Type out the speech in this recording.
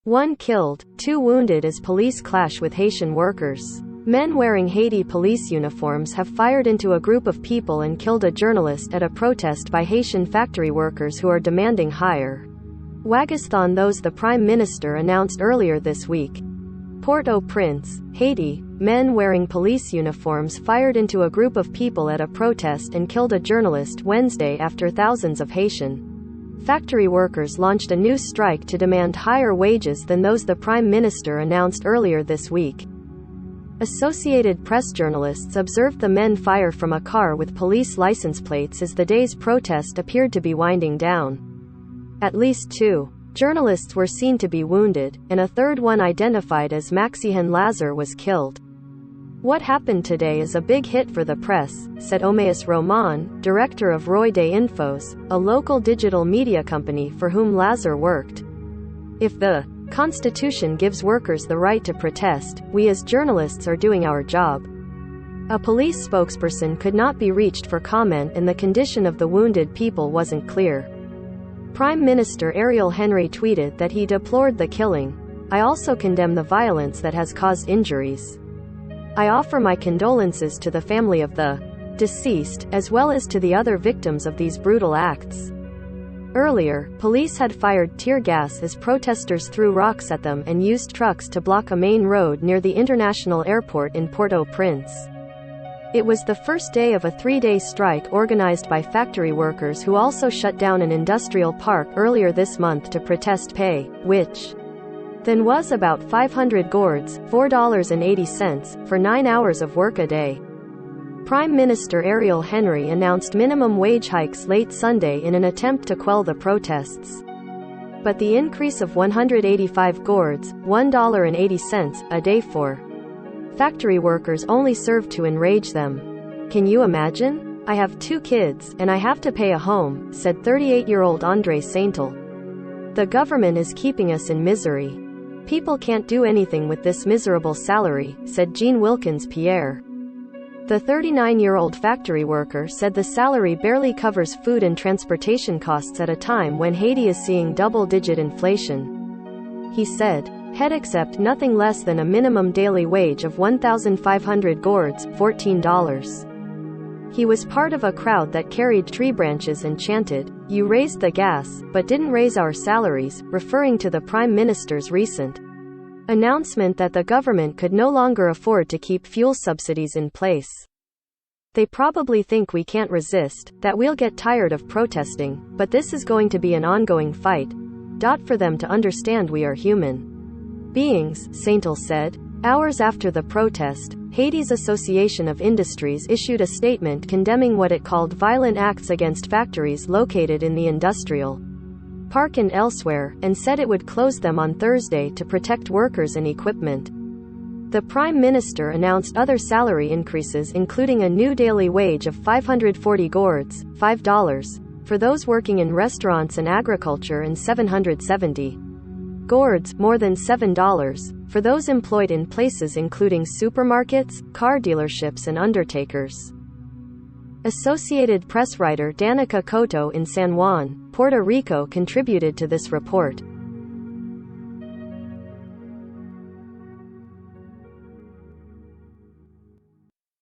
1 killed, 2 wounded as police clash with Haitian workers. Men wearing Haiti police uniforms have fired into a group of people and killed a journalist at a protest by Haitian factory workers who are demanding higher wages than those the Prime Minister announced earlier this week. Port-au-Prince, Haiti, men wearing police uniforms fired into a group of people at a protest and killed a journalist Wednesday after thousands of Haitian factory workers launched a new strike to demand higher wages than those the Prime Minister announced earlier this week. Associated Press journalists observed the men fire from a car with police license plates as the day's protest appeared to be winding down. At least 2 journalists were seen to be wounded, and a third one identified as Maxihan Lazar was killed. "What happened today is a big hit for the press," said Omeas Roman, director of Roy de Infos, a local digital media company for whom Lazar worked. "If the Constitution gives workers the right to protest, we as journalists are doing our job." A police spokesperson could not be reached for comment, and the condition of the wounded people wasn't clear. Prime Minister Ariel Henry tweeted that he deplored the killing. "I also condemn the violence that has caused injuries. I offer my condolences to the family of the deceased, as well as to the other victims of these brutal acts." Earlier, police had fired tear gas as protesters threw rocks at them and used trucks to block a main road near the international airport in Port-au-Prince. It was the first day of a 3-day strike organized by factory workers who also shut down an industrial park earlier this month to protest pay, which then was about 500 gourds, $4.80, for 9 hours of work a day. Prime Minister Ariel Henry announced minimum wage hikes late Sunday in an attempt to quell the protests. But the increase of 185 gourds, $1.80, a day for factory workers only served to enrage them. "Can you imagine? I have 2 kids, and I have to pay a home," said 38-year-old André Saintel. "The government is keeping us in misery. People can't do anything with this miserable salary," said Jean Wilkins Pierre. The 39-year-old factory worker said the salary barely covers food and transportation costs at a time when Haiti is seeing double-digit inflation. He said, "He'd accept nothing less than a minimum daily wage of 1,500 gourds, $14. He was part of a crowd that carried tree branches and chanted, "You raised the gas, but didn't raise our salaries," referring to the Prime Minister's recent announcement that the government could no longer afford to keep fuel subsidies in place. "They probably think we can't resist, that we'll get tired of protesting, but this is going to be an ongoing fight. For them to understand we are human beings," Saintel said. Hours after the protest, Haiti's Association of Industries issued a statement condemning what it called violent acts against factories located in the industrial park and elsewhere, and said it would close them on Thursday to protect workers and equipment. The Prime Minister announced other salary increases, including a new daily wage of 540 gourds, $5, for those working in restaurants and agriculture, and 770 gourds, more than $7, for those employed in places including supermarkets, car dealerships and undertakers. Associated Press writer Danica Cotto in San Juan, Puerto Rico contributed to this report.